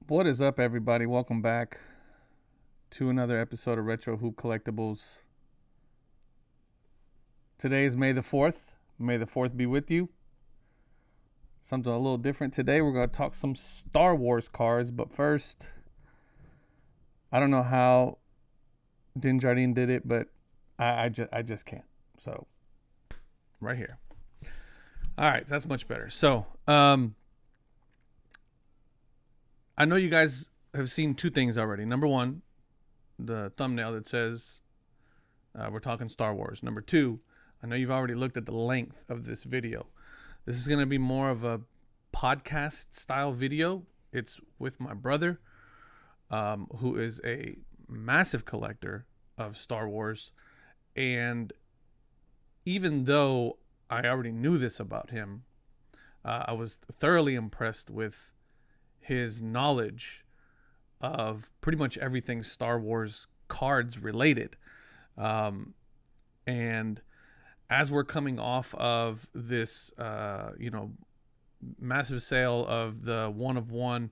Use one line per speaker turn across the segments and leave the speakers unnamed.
What is up, everybody? Welcome back to another episode of Retro Hoop Collectibles. Today is May the 4th. May the 4th be with you. Something a little different today. We're going to talk some Star Wars cards, but first, I don't know how Din Djarin did it, but I just can't. So, right here. All right, that's much better. So, I know you guys have seen two things already. Number one, the thumbnail that says we're talking Star Wars. Number two, I know you've already looked at the length of this video. This is going to be more of a podcast style video. It's with my brother, who is a massive collector of Star Wars. And even though I already knew this about him, I was thoroughly impressed with his knowledge of pretty much everything Star Wars cards related. And as we're coming off of this, massive sale of the one of one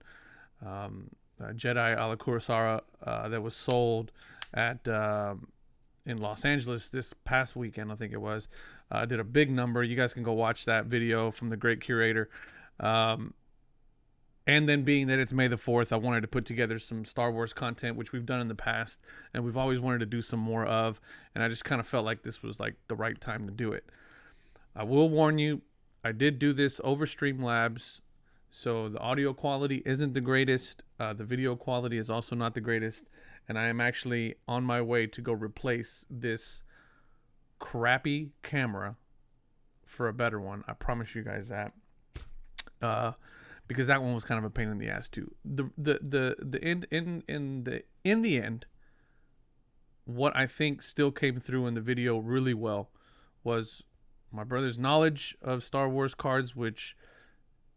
Jedi a la Kurosawa that was sold at in Los Angeles this past weekend, I think it was, did a big number. You guys can go watch that video from the great curator. And then being that it's May the 4th, I wanted to put together some Star Wars content, which we've done in the past, and we've always wanted to do some more of, and I just kind of felt like this was like the right time to do it. I will warn you, I did do this over Streamlabs, so the audio quality isn't the greatest. The video quality is also not the greatest, and I am actually on my way to go replace this crappy camera for a better one. I promise you guys that. Because that one was kind of a pain in the ass too. In the end, what I think still came through in the video really well was my brother's knowledge of Star Wars cards, which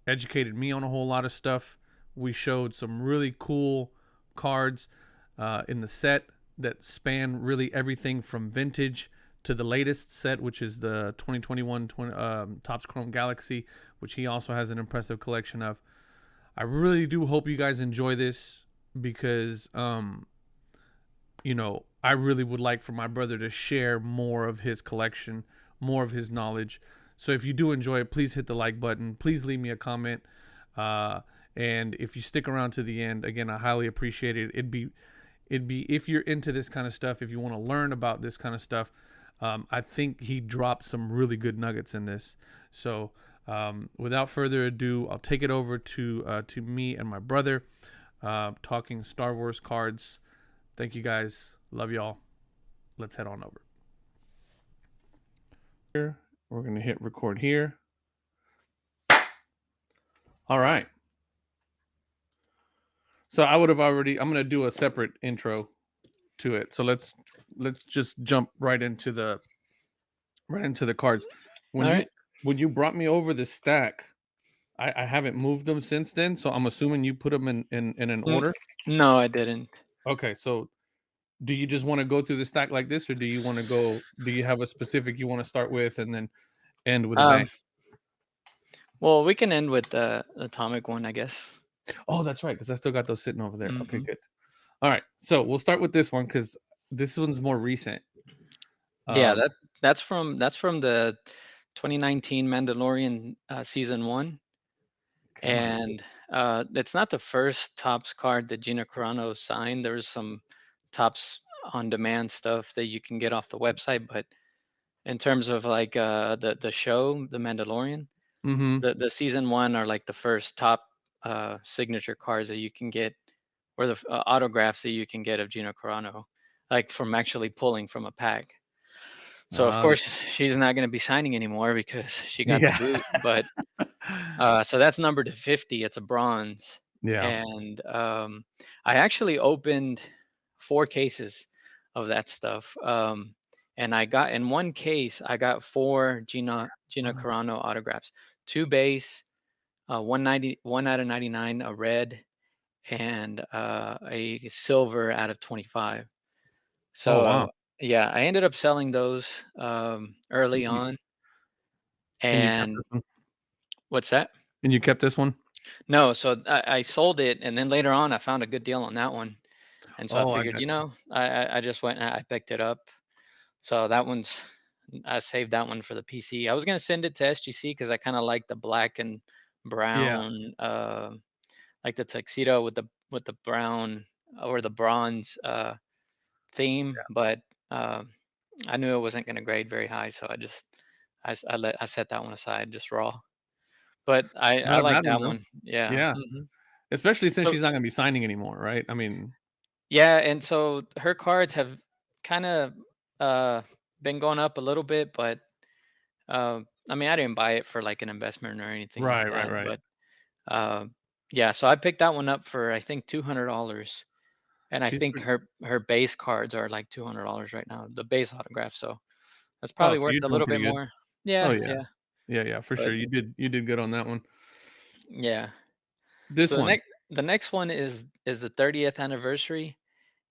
educated me on a whole lot of stuff. We showed some really cool cards in the set that span really everything from vintage to the latest set, which is the 2021 Topps Chrome Galaxy, which he also has an impressive collection of. I really do hope you guys enjoy this because, I really would like for my brother to share more of his collection, more of his knowledge. So if you do enjoy it, please hit the like button. Please leave me a comment. And if you stick around to the end, again, I highly appreciate it. It'd be if you're into this kind of stuff, if you want to learn about this kind of stuff, I think he dropped some really good nuggets in this. So without further ado, I'll take it over to me and my brother talking Star Wars cards. Thank you guys. Love y'all. Let's head on over. Here, we're going to hit record here. All right. So I'm going to do a separate intro to it. So let's just jump right into the cards. When you brought me over the stack, I haven't moved them since then, so I'm assuming you put them in an order.
No, I didn't.
Okay, so do you just want to go through the stack like this, or do you have a specific you want to start with and then end with a bang?
Well, we can end with the atomic one, I guess.
Oh, that's right, because I still got those sitting over there. Okay, good. All right, so we'll start with this one because this one's more recent.
Yeah, that's from the 2019 Mandalorian season 1, and it's not the first Topps card that Gina Carano signed. There's some Topps on demand stuff that you can get off the website, but in terms of like the show, The Mandalorian, the season 1 are like the first top signature cards that you can get, or the autographs that you can get of Gina Carano, like from actually pulling from a pack. So of course she's not going to be signing anymore because she got the boot. But so that's numbered to 50. It's a bronze.
Yeah.
And I actually opened 4 cases of that stuff. And I got, in one case, I got 4 Gina Carano autographs, 2 base, 1 out of 99, a red, and a silver out of 25. So
wow.
yeah, I ended up selling those early on.
And you kept
And
this one?
what's that?
And you kept this one?
No, so I sold it, and then later on, I found a good deal on that one, and so I
Oh, I
figured,
got you.
I just went and I picked it up. So that one's I saved that one for the PC. I was gonna send it to SGC because I kinda like the black and
Yeah,
brown, like the tuxedo with the brown or the bronze, theme, but, um, I knew it wasn't gonna grade very high, so I set that one aside, just raw. But I
not a
like
bad one
that
though.
one. Yeah,
Yeah,
mhm.
especially since
So
she's not gonna be signing anymore, right? I mean,
yeah, and so her cards have kinda, uh, been going up a little bit, but, I mean, I didn't buy it for, like, an investment or anything like
right, right,
that,
right.
but, uh, yeah, so I picked that one up for, I think, $200, and I
She's
think
pretty.
her base cards are, like, $200 right now, the base autograph, so that's
Oh,
probably
so
worth
you're
a
doing
little bit
pretty good.
more.
Oh
Yeah,
yeah,
yeah,
yeah, yeah, for sure.
but
You did good on that one.
yeah.
This
So
one.
the next one is the 30th anniversary,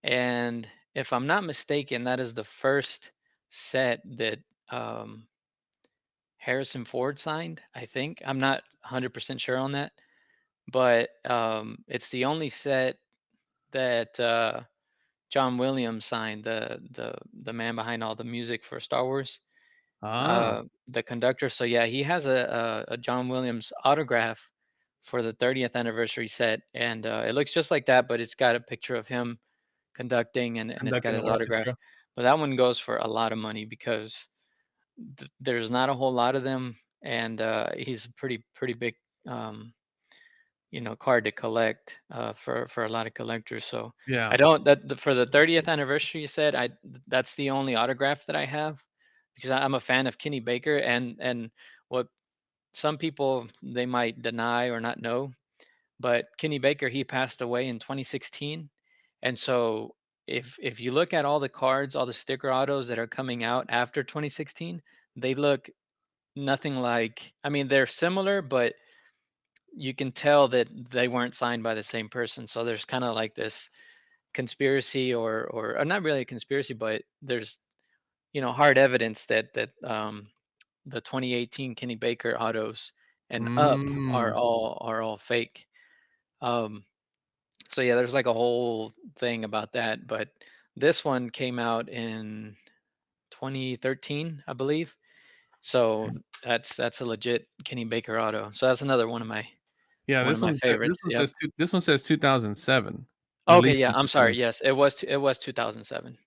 and if I'm not mistaken, that is the first set that, um, Harrison Ford signed, I think. I'm not 100% sure on that, but, it's the only set that, John Williams signed, the man behind all the music for Star Wars,
Ah,
the conductor. So yeah, he has a John Williams autograph for the 30th anniversary set, and it looks just like that, but it's got a picture of him conducting, and it's got
conducting the
his autograph.
orchestra.
But that one goes for a lot of money because there's not a whole lot of them, and he's a pretty big, um, card to collect, for a lot of collectors. So I
Yeah,
don't for the 30th anniversary you said, that's the only autograph that I have because I'm a fan of Kenny Baker, and what some people they might deny or not know, but Kenny Baker, he passed away in 2016, and so if you look at all the cards, all the sticker autos that are coming out after 2016, they look nothing like. I mean, they're similar, but you can tell that they weren't signed by the same person. So there's kind of like this conspiracy, or not really a conspiracy, but there's hard evidence that the 2018 Kenny Baker autos and up
mm,
are all fake. Um, so yeah, there's like a whole thing about that. But this one came out in 2013, I believe. So that's a legit Kenny Baker auto. So that's another
yeah.
one of my favorites. Yep.
This one says 2007, at
Okay,
least
yeah,
in
I'm sorry.
2000.
Yes, it was 2007.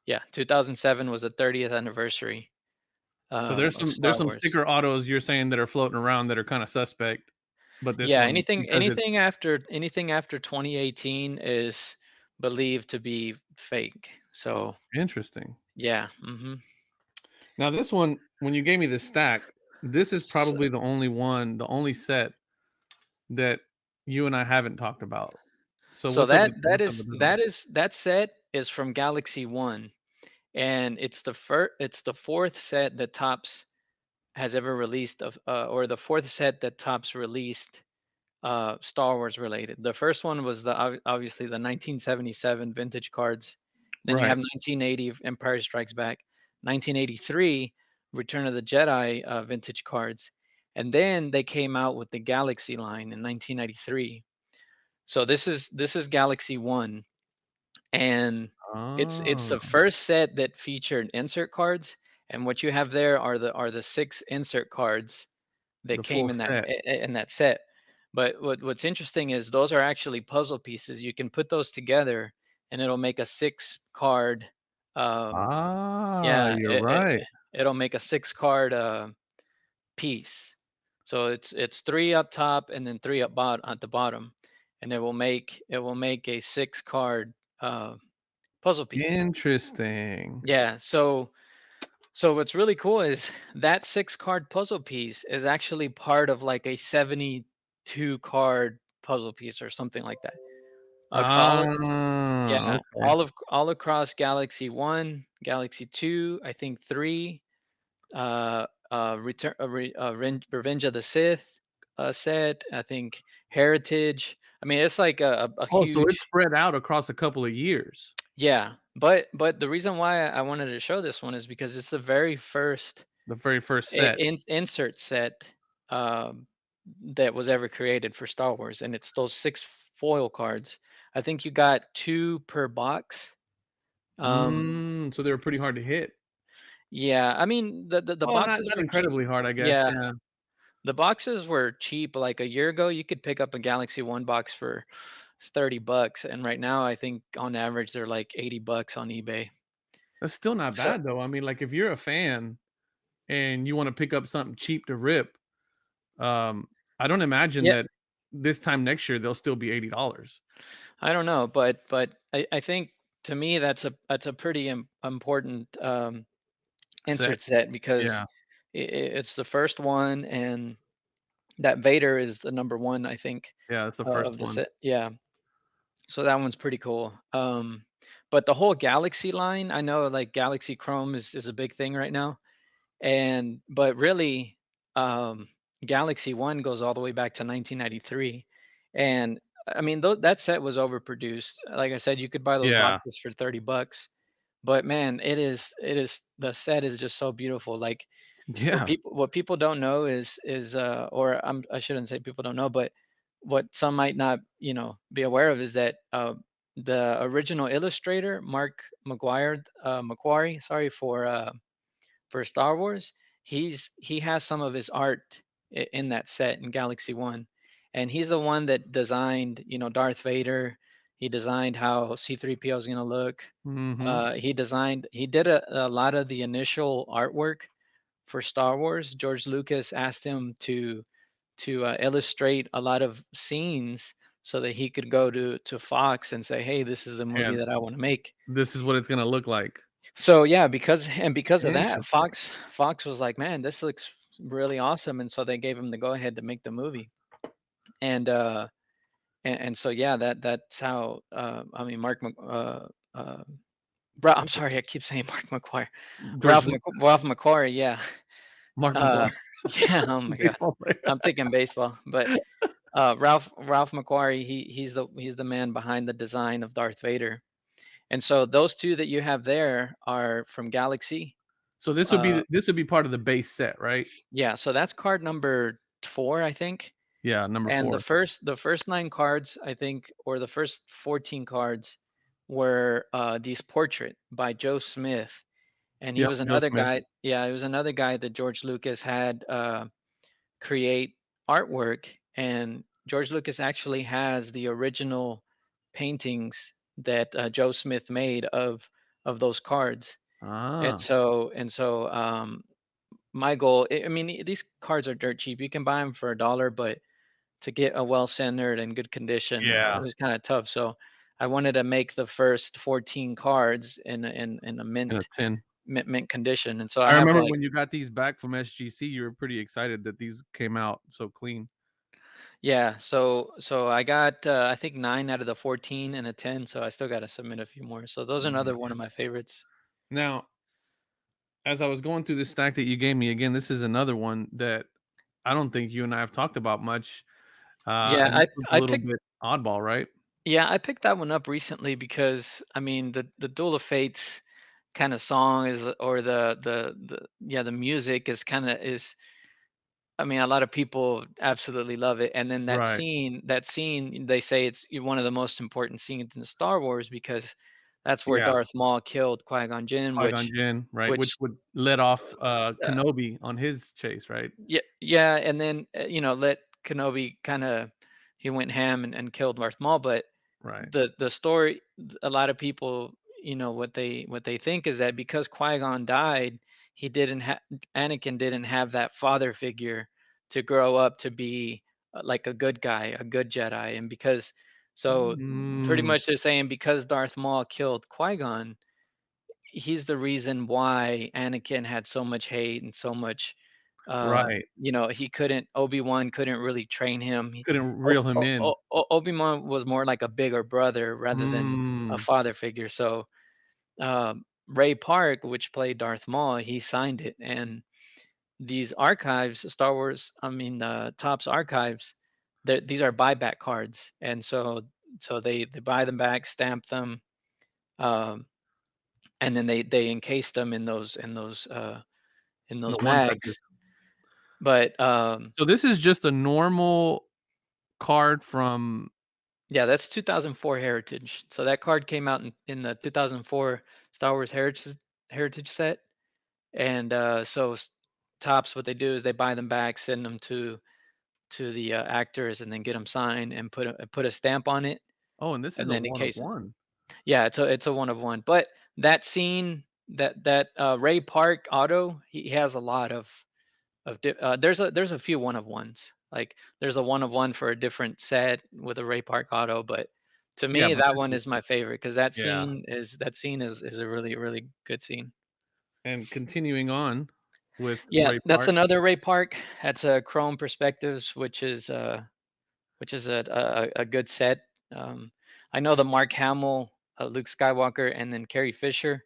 Yeah, 2007 was the 30th anniversary,
So there's
of
there's
Star
some
Wars.
sticker autos you're saying that are floating around that are kind of suspect, but this
Yeah,
one because it's
anything after 2018 is believed to be fake. So,
interesting.
yeah, mhm.
Now this one, when you gave me this stack, this is
S
probably the only one, the only set that you and I haven't talked about. So
so
what's up with that one?
that set is from Galaxy 1, and it's the 4th set that Topps has ever released or the 4th set that Topps released, Star Wars related. The first one was obviously the 1977 vintage cards. Then you
Right.
have 1980 Empire Strikes Back, 1983 Return of the Jedi, vintage cards, and then they came out with the Galaxy line in 1993. So this is Galaxy One, and it's
Oh,
the first set that featured insert cards. And what you have there are the 6 insert cards that
the full
came
set.
in that set. But what's interesting is those are actually puzzle pieces. You can put those together, and it'll make a 6 card. Um,
Ah,
yeah,
you're right.
it'll make a 6 card, piece. So it's 3 up top and then 3 at the bottom, and it will make a 6 card, uh, puzzle piece.
Interesting.
Yeah. So what's really cool is that 6 card puzzle piece is actually part of like a 72 card puzzle piece or something like that. All
Ah,
Yeah,
okay.
all across Galaxy 1, Galaxy 2, I think 3, Revenge of the Sith, set, I think Heritage. I mean, it's like a
Oh, so it's
huge.
spread out across a couple of years.
Yeah, but the reason why I wanted to show this one is because it's the very first
The very first set.
insert set, um, that was ever created for Star Wars, and it's those 6 foil cards. I think you got 2 per box. Um,
So they were pretty hard to hit.
yeah, I mean, the
Well, not
boxes
not
were cheap.
incredibly hard, I guess,
Yeah,
yeah.
the boxes were cheap. Like a year ago, you could pick up a Galaxy One box for $30, and right now I think on average they're like $80 on eBay.
That's still not
So
bad, though. I mean, like, if you're a fan and you wanna pick up something cheap to rip, um, I don't imagine
yeah,
that this time next year they'll still be $80.
I don't know, but I think to me that's a pretty important
Set.
insert set
Yeah.
because it's the first one, and that Vader is the number one, I think,
Yeah, that's the first
of the
one.
set. Yeah, so that one's pretty cool. But the whole Galaxy line, I know like Galaxy Chrome is a big thing right now, and but really, um, Galaxy One goes all the way back to 1993, and I mean that set was overproduced. Like I said, you could buy those
Yeah.
boxes for $30, but man, it is the set is just so beautiful. Like
Yeah.
what people don't know is or I shouldn't say people don't know, but what some might not, be aware of is that the original illustrator Mark McGuire Macquarie, sorry, for Star Wars, he has some of his art in that set in Galaxy One, and he's the one that designed, Darth Vader. He designed how C-3PO is gonna look.
Mhm.
He did a lot of the initial artwork for Star Wars. George Lucas asked him to illustrate a lot of scenes so that he could go to Fox and say, "Hey, this is the movie
And
that I want to make."
this is what it's gonna look like.
So yeah, because of that,
Interesting.
Fox was like, "Man, this looks really awesome," and so they gave him the go ahead to make the movie. And and so yeah, that's how I mean I'm sorry, I keep saying Mark McGuire.
George Lu
Ralph McQuarrie, yeah.
Mark
Uh,
McGwire,
yeah, oh my god.
baseball player.
I'm thinking baseball, but Ralph McQuarrie, he's the man behind the design of Darth Vader. And so those 2 that you have there are from Galaxy.
So
Uh,
this would be part of the base set, right?
yeah, so that's card number 4, I think.
Yeah, number
And
4.
the first 9 cards, I think, or the first 14 cards were these portrait by Joe Smith. And he
Yep,
was
Joe
another
Smith.
guy. Yeah, he was another guy that George Lucas had create artwork. And George Lucas actually has the original paintings that Joe Smith made of those cards. And
Ah,
so my goal, I mean, these cards are dirt cheap. You can buy them for $1, but to get a well centered and good condition, it
yeah,
was kind of tough. So I wanted to make the first 14 cards in a
in a tin.
mint condition. And so I
I
have
remember
like,
when you got these back from SGC, you were pretty excited that these came out so clean.
yeah, so I got I think 9 out of the 14 and a 10, so I still got to submit a few more. So those are another one of my
Nice.
favorites.
Now, as I was going through this stack that you gave me, again, this is another one that I don't think you and I have talked about much,
Yeah,
and this one's a
I
little
picked
bit oddball, right?
yeah, I picked that one up recently because I mean the Duel of Fates kind of song is, or the music is kind of is, I mean, a lot of people absolutely love it. And then
Right.
that scene, they say it's one of the most important scenes in Star Wars because that's where
Yeah.
Darth Maul killed Qui-Gon Jinn,
Qui-Gon Jinn, right, which
which
would let off,
uh,
Kenobi on his chase, right?
yeah, yeah, and then let Kenobi kind of, he went ham and killed Darth Maul. But
Right.
the story, a lot of people, what they think is that because Qui-Gon died, he didn't have Anakin didn't have that father figure to grow up to be like a good guy, a good Jedi. And because, so pretty
Mm,
much they're saying because Darth Maul killed Qui-Gon, he's the reason why Anakin had so much hate and so much,
right.
he couldn't Obi-Wan couldn't really train him.
Couldn't reel him in.
Obi-Wan was more like a bigger brother rather than a
Mm,
father figure. So Ray Park, which played Darth Maul, he signed it. And these archives, Star Wars, I mean, Topps archives, these are buyback cards. And so they buy them back, stamp them, um, and then they encase them in those
the one touches.
mags. But
So this is just a normal card from.
yeah, that's 2004 Heritage. So that card came out in the 2004 Star Wars Heritage set. And Tops, what they do is they buy them back, send them to the actors, and then get them signed and put a stamp on it,
Oh, and this is
and
a
then
one of
encase it.
one.
Yeah, it's a one of one. But that scene, that Ray Park auto, he has a lot there's a few one of ones. Like there's a one of one for a different set with a Ray Park auto, but to
Yeah,
me
but
that
this
one
is
is my favorite because that
yeah.
scene is a really really good scene.
And continuing on with
Yeah,
Ray
that's
Park.
another Ray Park. That's a Chrome Perspectives, which is a good set. Um, I know the Mark Hamill, Luke Skywalker, and then Carrie Fisher,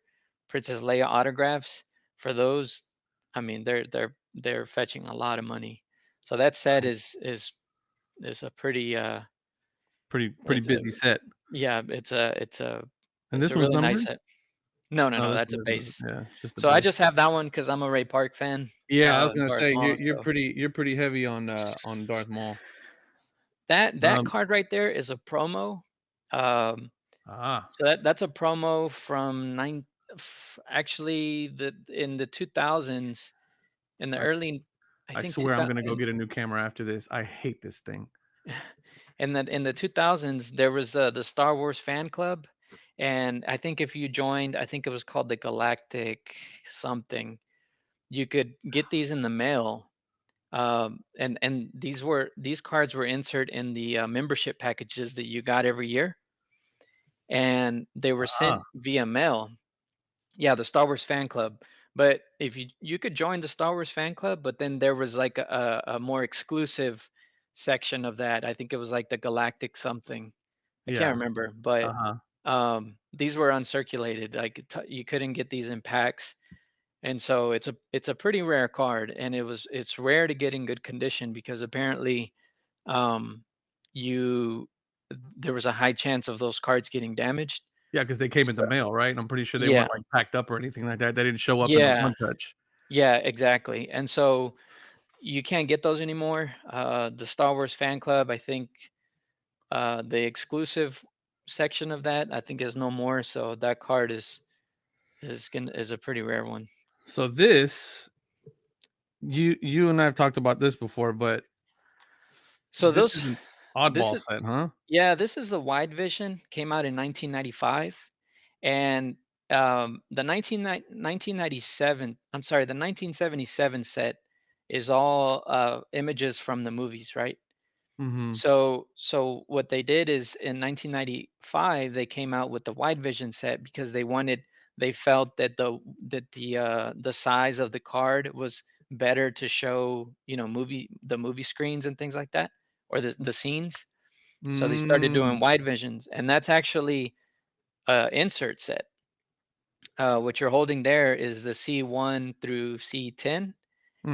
Princess Leia autographs. For those, I mean, they're fetching a lot of money. So that set is a pretty
Pretty
it's a
busy set.
yeah
And
it's
this
a
one's
really nice
numbered?
set. No, no,
Oh,
no,
this
that's a
one isn't.
base.
Yeah, it's just the
So I
base.
just have that one because I'm a Ray Park fan,
Yeah, I was gonna
Darth
say
Maul. So
you're pretty heavy on Darth Maul.
that
Um,
card right there is a promo. Um,
ah,
So that's a promo from actually in the 2000s, in the
I s
early, I
I
think
swear I'm gonna go
2000,
get a new camera after this. I hate this thing.
in the 2000s there was the Star Wars fan club, and I think if you joined, I think it was called the Galactic something, you could get these in the mail. And these cards were insert in the membership packages that you got every year, and they were
Ah,
sent via mail. Yeah, the Star Wars fan club. But if you could join the Star Wars fan club, but then there was like a more exclusive section of that. I think it was like the Galactic something. I can't
yeah,
remember, but
uh-huh.
these were uncirculated. Like you couldn't get these in packs, and so it's a pretty rare card, and it's rare to get in good condition because apparently, um, you there was a high chance of those cards getting damaged.
Yeah, 'cause they came in the
So
mail, right? I'm pretty sure they
yeah,
weren't, like, packed up or anything like that. They didn't show up in a
yeah.
one touch.
Yeah, exactly. And so you can't get those anymore. The Star Wars fan club, I think, the exclusive section of that, I think, is no more. So that card is a pretty rare one.
So this you and I have talked about this before, but
So
this
those
is an
this
oddball
is
set, huh?
yeah, this is the wide vision. Came out in 1995, and the 1997. I'm sorry, the 1977 set is all images from the movies, right?
Mhm.
So what they did is in 1995 they came out with the wide vision set because they felt that the size of the card was better to show, the movie screens and things like that, or the scenes. So they started doing
Mm.
wide visions, and that's actually a insert set. What you're holding there is the C1 through C10,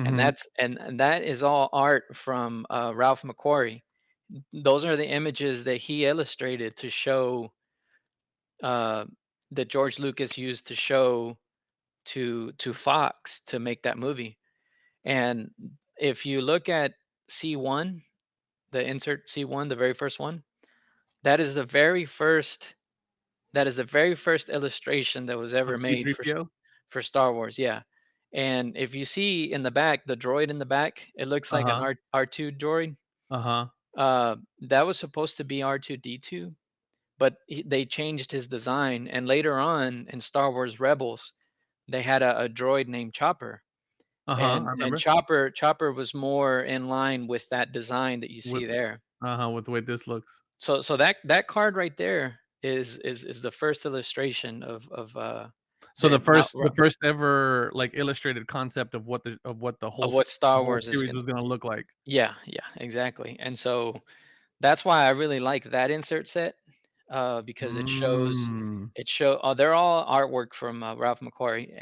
and
Mhm.
that is all art from Ralph McQuarrie. Those are the images that he illustrated to show, uh, that George Lucas used to show to Fox to make that movie. And if you look at C1, the insert C1, the very first one, that is the very first that is the very first illustration that was ever
Of
made
C-3PO?
for Star Wars. Yeah. And if you see in the back, the droid in the back, it looks like an
Uh-huh.
R2 droid.
Uh-huh.
That was supposed to be R2D2, but they changed his design. And later on in Star Wars Rebels, they had a droid named Chopper,
Uh-huh, I
and
remember.
Chopper was more in line with that design that you
With
see there.
with the way this looks.
So that card right there is the first illustration of
So the
that
first the first ever, like, illustrated concept of what the
of what
the
Star
whole
Wars is
series
gonna.
was gonna look like.
Yeah, yeah, exactly. And so that's why I really like that insert set, because
Mm.
they're all artwork from Ralph McQuarrie,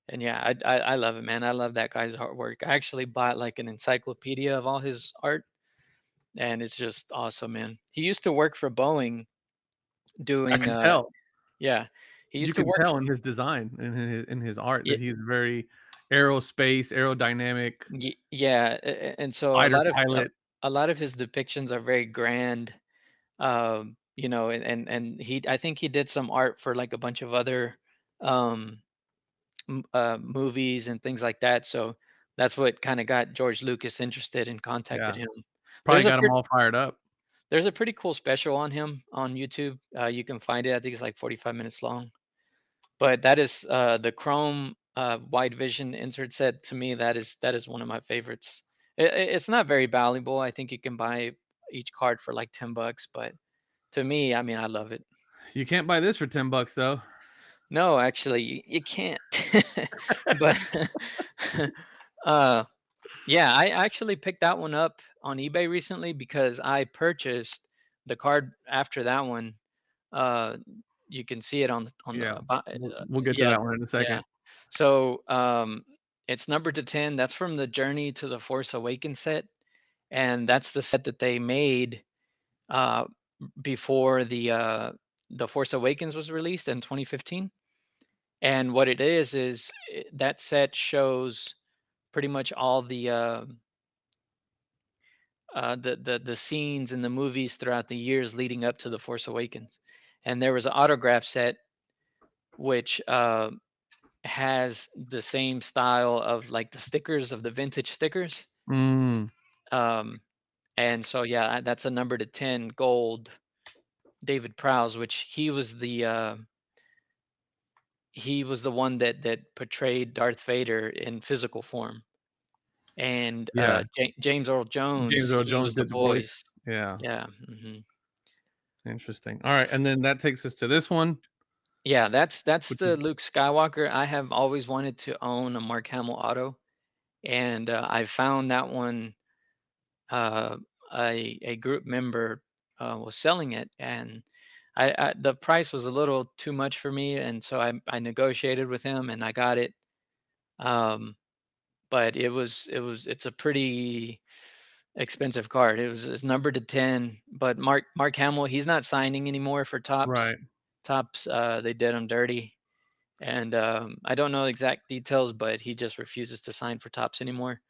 and yeah, I love it, man. I love that guy's artwork. I actually bought like an encyclopedia of all his art, and it's just awesome, man. He used to work for Boeing
I
doing,
can tell.
yeah, he
You
used to
can
work
tell
for,
in his design, in his art
yeah,
that he's very aerospace, aerodynamic,
Yeah, and so
fighter pilot.
a lot of his depictions are very grand. You know, and I think he did some art for like a bunch of other um movies and things like that. So that's what kind of got George Lucas interested and contacted
Yeah,
him.
probably
There's a
got them all fired up.
there's a pretty cool special on him on YouTube. You can find it. I think it's like 45 minutes long. But that is the Chrome wide vision insert set. To me, that is one of my favorites. It's not very valuable. I think you can buy each card for like $10, but to me, I mean, I love it.
You can't buy this for $10 though.
No, actually, you can't. But uh, yeah, I actually picked that one up on eBay recently because I purchased the card after that one. Uh, you can see it on the
Yeah, we'll get to
yeah,
that one in a
yeah.
second.
So, it's numbered to 10. That's from the Journey to the Force Awakens set, and that's the set that they made uh, before the Force Awakens was released in 2015. And what it is that set shows pretty much all the scenes in the movies throughout the years leading up to the Force Awakens. And there was an autograph set which has the same style of like the stickers of the vintage stickers.
Mm,
Um, and so yeah, that's a number to 10 gold David Prowse, which he was the one that portrayed Darth Vader in physical form. And
yeah,
James Earl
James
Jones,
Earl
he
Jones
was the
did the voice.
voice.
Yeah,
Yeah. Hmm.
interesting. All right, and then that takes us to this one,
Yeah, that's
which
the
is
Luke Skywalker. I have always wanted to own a Mark Hamill auto, and I found that one. Uh, a group member was selling it, and the price was a little too much for me, and so I negotiated with him, and I got it. Um, but it's a pretty expensive card. It's numbered to 10, but Mark Hamill, he's not signing anymore for Tops.
right.
Tops, they did him dirty, and I don't know exact details, but he just refuses to sign for Tops anymore.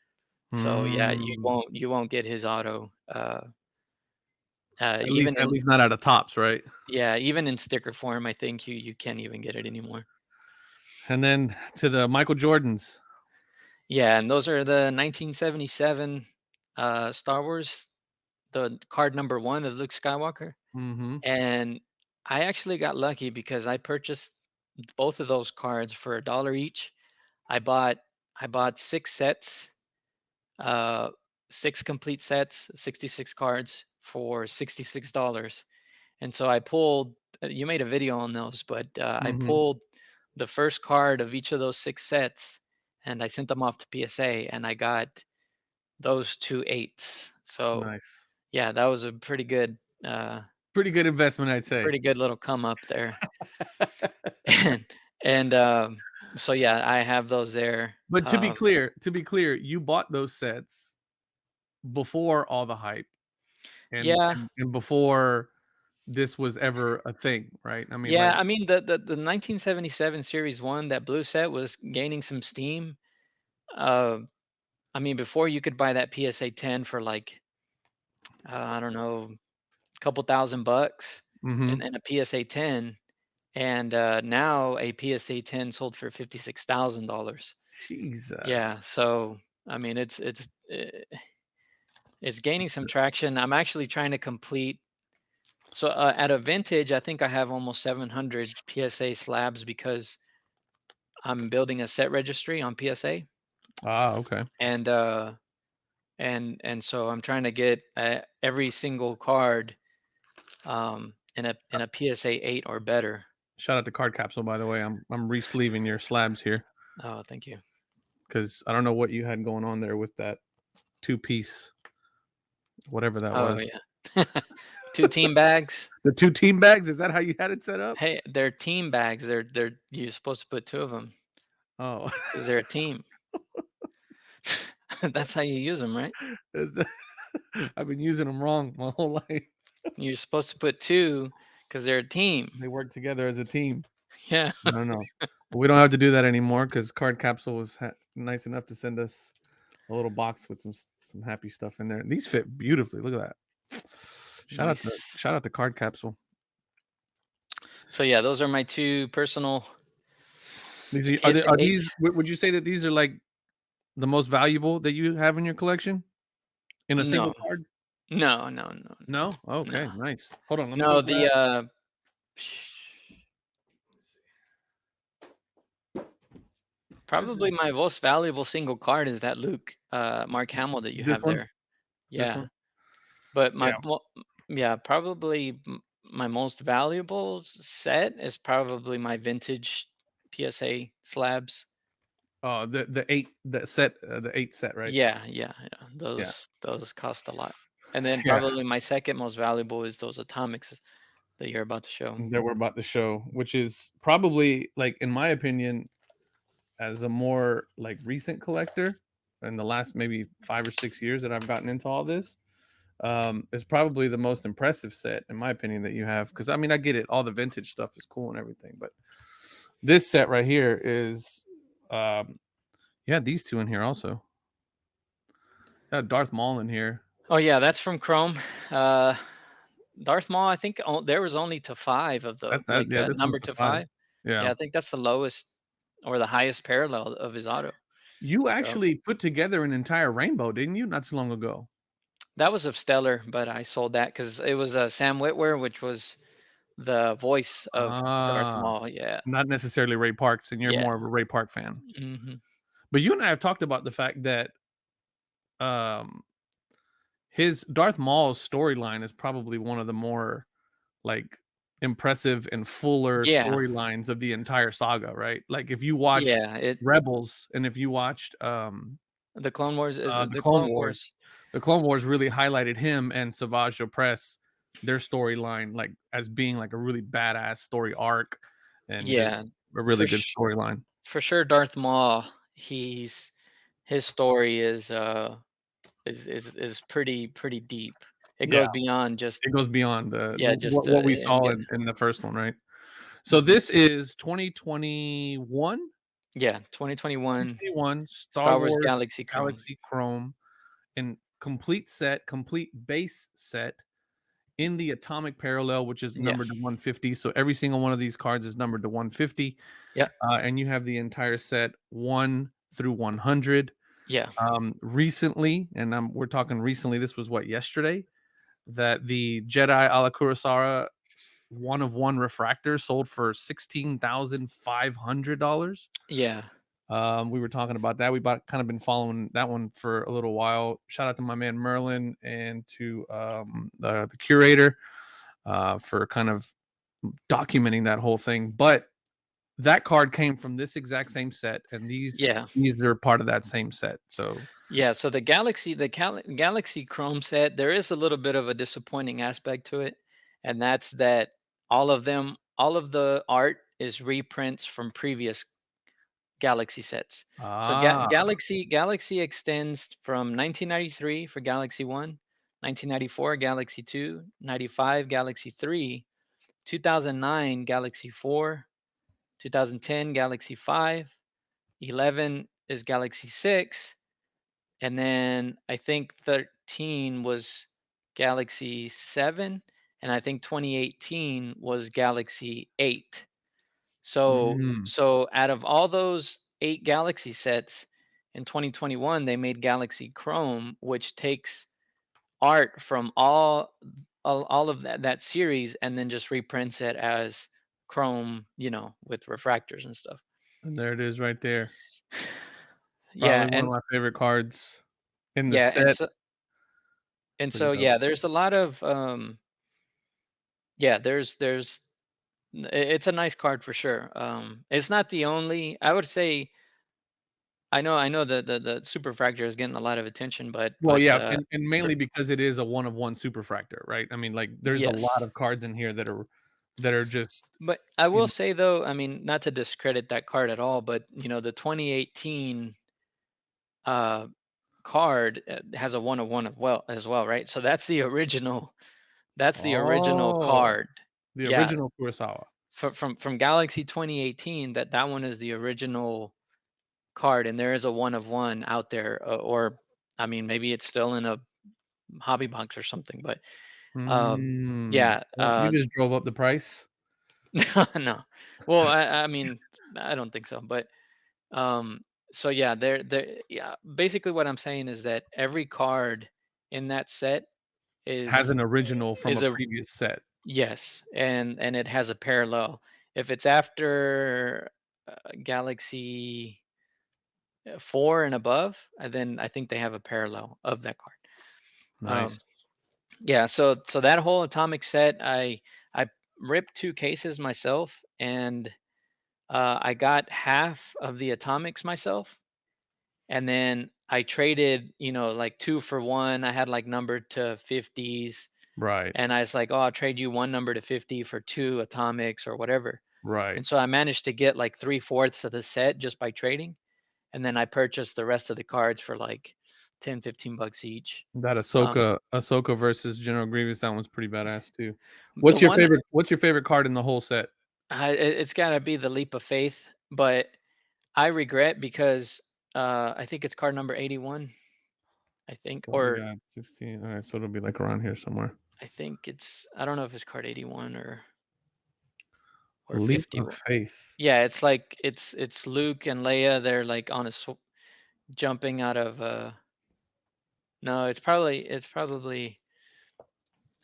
So yeah,
Mm,
you won't get his auto. Even
at
in
least not out of Tops, right?
Yeah, even in sticker form, I think you can't even get it anymore.
And then to the Michael Jordans.
Yeah, and those are the 1977 Star Wars, the card number one of Luke Skywalker.
Mhm.
And I actually got lucky because I purchased both of those cards for $1 each. I bought I bought 6 sets, uh, 6 complete sets, 66 cards for $66. And so I pulled. You made a video on those, but I
Mhm.
pulled the first card of each of those 6 sets, and I sent them off to PSA, and I got those 2 8s. So
Nice.
yeah, that was a uh,
Pretty good investment, I'd say.
pretty good little come up there. and and so yeah, I have those there.
But to be clear, you bought those sets before all the hype
Yeah,
and before this was ever a thing, right? I mean,
yeah.
like
I mean, the 1977 Series One, that blue set was gaining some steam. Uh, I mean, before you could buy that PSA 10 for like I don't know, a couple $1,000
mhm.
and a PSA 10, and now a PSA 10 sold for $56,000.
Jesus.
Yeah, so I mean, it's gaining some traction. I'm actually trying to complete. So at a vintage, I think I have almost 700 PSA slabs because I'm building a set registry on PSA,
Ah, okay.
and so I'm trying to get every single card in a PSA 8 or better.
Shout out to Card Capsule, by the way. I'm re-sleeving your slabs here
Oh, thank you.
because I don't know what you had going on there with that two-piece, whatever that
Oh
was.
yeah, 2 team bags.
The 2 team bags, is that how you had it set up?
Hey, they're team bags. They're you're supposed to put 2 of them
Oh.
because they're a team. That's how you use them, right?
Is that I've been using them wrong my whole life.
You're supposed to put 2 because they're a team.
They work together as a team.
Yeah.
I don't know. We don't have to do that anymore because Card Capsule was nice enough to send us a little box with some happy stuff in there. These fit beautifully. Look at that.
Nice.
Shout out to Card Capsule.
So yeah, those are my two personal
Are
PSA
these?
8.
Would you say that these are like the most valuable that you have in your collection in a single
No.
card?
No, no, no, no.
No.
No.
Okay, nice. Hold on, let me go
No,
grab. What is
probably
this?
my most valuable single card is that Luke, Mark Hamill that you
This
have
one.
there.
This
Yeah.
one.
But
Yeah.
yeah, probably my most valuable set is probably my vintage PSA slabs.
Oh, the eight set, right?
Yeah, yeah, yeah.
Yeah.
Those cost a lot. And then
Yeah.
probably my second most valuable is those atomics that you're about to show.
That we're about to show, which is probably like in my opinion, as a more like recent collector in the last maybe 5 or 6 years that I've gotten into all this, is probably the most impressive set in my opinion that you have. Because I mean, I get it, all the vintage stuff is cool and everything, but this set right here is, yeah, these two in here also. Got Darth Maul in here.
Oh yeah, that's from Chrome. Uh, Darth Maul, I think there was only to 5 of the
Yeah, this one's
number
the
to
five.
5.
Yeah.
Yeah, I think that's the lowest or the highest parallel of his auto.
You
So
actually put together an entire rainbow, didn't you? Not too long ago.
that was of Stellar, but I sold that because it was Sam Witwer, which was the voice of Darth
Ah,
Maul. Yeah,
not necessarily Ray Parks, and you're
yeah.
more of a Ray Park fan.
Hmm.
But you and I have talked about the fact that um his Darth Maul's storyline is probably one of the more like impressive and fuller
Yeah,
storylines of the entire saga, right? Like if you watched
yeah. It
Rebels and if you watched
the Clone Wars.
the
The
Clone
Clone
Wars,
Wars.
the Clone Wars really highlighted him and Savage Opress, their storyline like as being like a really badass story arc and just
Yeah,
a
for
really good
sh-
storyline.
for sure. Darth Maul. His story is pretty deep. It
Yeah,
goes beyond just
it goes beyond the
yeah, just
what we
him
saw
getting
in the first one, right? So
mhm.
this is 2021,
Yeah, 2021
Star
Star Wars
Wars
Galaxy Chrome.
Galaxy Chrome in complete set, complete base set in the atomic parallel, which is
Yeah,
numbered to 150. So every single one of these cards is numbered to 150,
yeah,
and you have the entire set 1 through 100.
yeah,
Recently, and we're talking recently. This was what, yesterday, that the Jedi Ala Kurosawa one of one refractor sold for $16,500.
yeah,
We were talking about that. Kind of been following that one for a little while. Shout out to my man Merlin and to the curator for kind of documenting that whole thing. But that card came from this exact same set, and
yeah,
these are part of that same set. So
yeah. So Galaxy Chrome set, there is a little bit of a disappointing aspect to it, and that's that all of the art is reprints from previous Galaxy sets. So
ah,
Galaxy extends from 1993 for Galaxy 1, 1994 Galaxy 2, 95 Galaxy 3, 2009 Galaxy 4, 2010 Galaxy 5, 11 is Galaxy 6, and then I think 13 was Galaxy 7, and I think 2018 was Galaxy 8.
mm,
So out of all those 8 Galaxy sets in 2021, they made Galaxy Chrome, which takes art from all of that series and then just reprints it as Chrome, with refractors and stuff.
and there it is right there.
Yeah,
Probably one of my favorite cards in the
yeah, and
set.
so and
Pretty
so
dope.
yeah, there's a lot of yeah, there's it's a nice card for sure. It's not the only. I would say I know the super fracture is getting a lot of attention,
Well, yeah, and
there,
mainly because it is a one of one superfractor, right? I mean, like, there's a lot
yes.
of cards in here that are just,
But I
you
will
know.
say though, I mean, not to discredit that card at all, but the 2018 uh card has a one of one as well, right? So that's the original. That's the original
Oh,
card.
the
Yeah,
original Kurosawa.
from Galaxy 2018, that one is the original card, and there is a one of one out there, or I mean, maybe it's still in a hobby box or something. But yeah,
Well, you just drove up the price.
no. Well, I mean, I don't think so. But um, so yeah, yeah. Basically, what I'm saying is that every card in that set
Has
is
an original from a
a
previous set.
yes, and it has a parallel. If it's after Galaxy 4 and above, then I think they have a parallel of that card.
Nice.
Um, yeah, so that whole atomic set, I ripped 2 cases myself, and I got half of the atomics myself, and then I traded, like 2 for 1. I had like numbered to 50s,
Right.
and I was like, "Oh, I'll trade you 1 number to 50 for 2 atomics or whatever."
Right.
And so I managed to get like 3/4 of the set just by trading, and then I purchased the rest of the cards for like 10, 15 bucks each.
That
Um,
Ahsoka versus General Grievous, that one's pretty badass too.
the one
What's your favorite card in the whole set?
it's gotta be the leap of faith, but I regret because I think it's card number 81. I think,
What we
or
got? 16. Alright, so it'll be, like, around here somewhere.
I don't know if it's card 81 or
Leap of
51.
Faith.
Yeah, it's like it's Luke and Leia. They're like on a jumping out of no, it's probably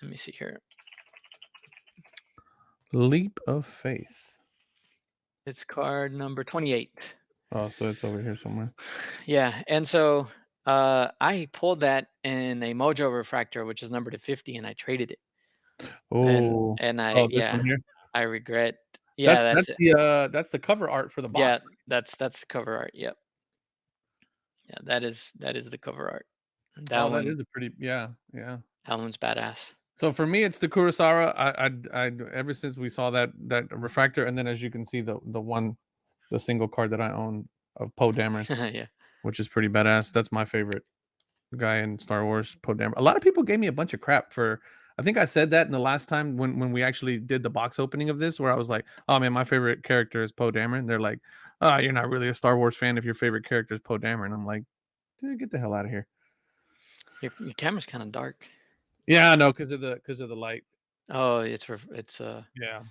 let me see here.
Leap of Faith.
It's card number 28.
Oh, so it's over here somewhere.
Yeah, and so I pulled that in a Mojo refractor, which is numbered to 50, and I traded it. And
Oh.
and I
Oh, this one
yeah,
here?
I regret. Yeah, that's it.
That's the cover art for the
Yeah,
box.
that's the cover art. Yep. Yeah, that is the cover art. That
Oh, that
one
is a pretty, yeah, yeah.
that one's badass.
So for me, it's the Kurosawa. Ever since we saw that refractor, and then as you can see, the single card that I own of Poe Dameron,
Yeah.
which is pretty badass. That's my favorite guy in Star Wars, Poe Dameron. A lot of people gave me a bunch of crap for. I think I said that in the last time when we actually did the box opening of this, where I was like, "Oh man, my favorite character is Poe Dameron." They're like, "Oh, you're not really a Star Wars fan if your favorite character is Poe Dameron." I'm like, "Dude, get the hell out of here."
Your camera's kind of dark.
Yeah, no, because of the light.
Oh,
Yeah.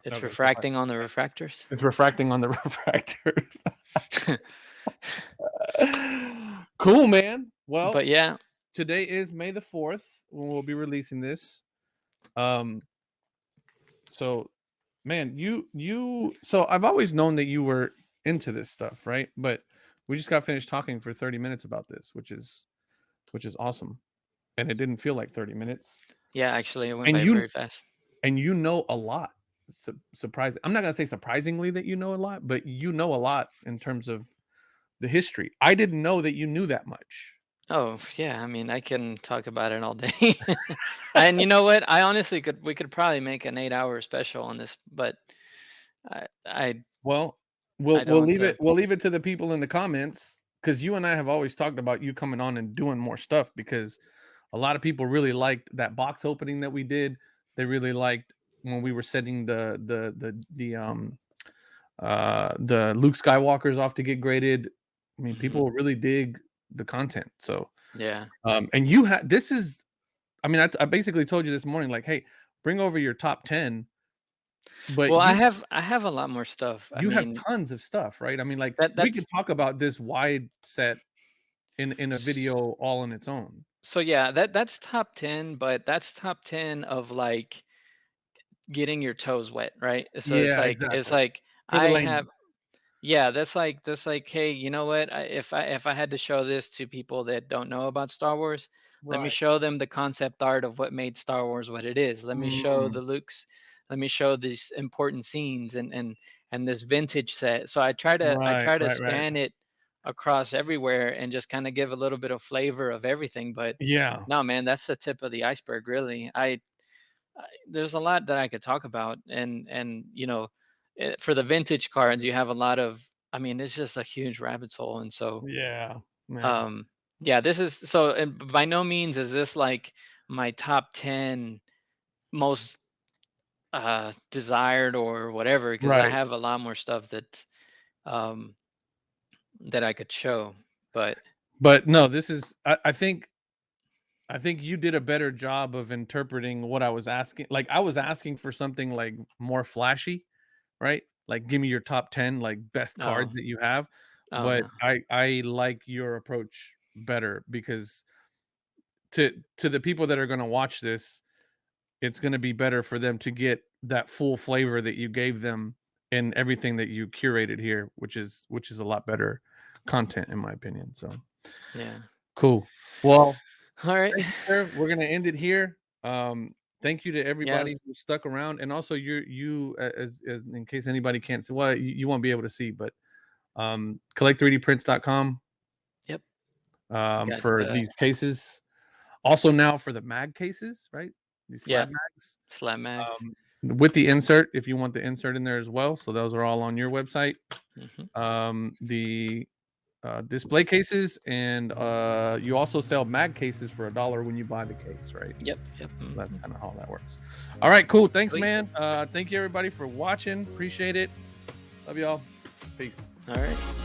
it's
Okay, so if
refracting on the refractors.
it's refracting on the refractor. Cool, man. Well,
But yeah,
today is May the 4th when we'll be releasing this. Um, so man, so I've always known that you were into this stuff, right? But we just got finished talking for 30 minutes about this, which is awesome. And it didn't feel like 30 minutes.
yeah, actually it went
And
by
you
very fast.
and you know a lot. Surprising. I'm not gonna say surprisingly that you know a lot, but you know a lot in terms of the history. I didn't know that you knew that much.
Oh, yeah, I mean, I can talk about it all day. And you know what? I honestly we could probably make an 8-hour special on this, but I I
Well,
I
we'll
don't
leave it we'll leave it to the people in the comments because you and I have always talked about you coming on and doing more stuff because a lot of people really liked that box opening that we did. They really liked when we were setting the Luke Skywalkers off to get graded. I mean,
Mhm.
people really dig the content. So,
Yeah.
and you had this is, I mean, I basically told you this morning, like, hey, bring over your top 10, but
Well, I have a lot more stuff. I
you have
mean,
tons of stuff, right? I mean, like,
that
we could
that's
talk about this wide set in a video
s-
all on its own.
so yeah, that's top 10, but that's top 10 of like getting your toes wet, right? So it's
Yeah,
like it's
exactly.
like
For the
I have
layman.
yeah, that's like, hey, you know what? If I had to show this to people that don't know about Star Wars, let me
Right.
show them the concept art of what made Star Wars what it is. Let me show
Mm,
the Luke's. Let me show these important scenes and this vintage set. So I
right,
try to
right, right.
span it across everywhere and just kind of give a little bit of flavor of everything. But
Yeah.
no, man, that's the tip of the iceberg, really. There's a lot that I could talk about, and for the vintage cards, you have a lot of. I mean, it's just a huge rabbit hole, and so
Yeah, man.
um, yeah, this is so. And by no means is this like my top 10 most desired or whatever, because I
Right.
have a lot more stuff um, that I could show. But
But no, this is I think you did a better job of interpreting what I was asking. Like I was asking for something like more flashy, right? Like give me your top 10 like best
oh,
cards that you have.
oh
But
no,
I like your approach better because to the people that are going to watch this, it's going to be better for them to get that full flavor that you gave them in everything that you curated here, which is a lot better content in my opinion. So
yeah.
cool. Well,
All right.
thank you, sir. We're gonna end it here. Thank you to
Yes.
everybody who stuck around, and also as in case anybody can't see, well, you won't be able to see, but collect3dprints.com
Yep. Got
for
the
these cases. Also now for the mag cases, right? These
yeah
slab mags
slab mags.
with the insert if you want the insert in there as well. So those are all on your website.
Hmm.
The display cases, and you also sell mag cases for $1 when you buy the case, right?
Yep. Yep.
That's
Hmm.
kind of how that works. All right, cool. Thanks,
Sweet.
man. Thank you everybody for watching. Appreciate it. Love y'all. Peace.
All right.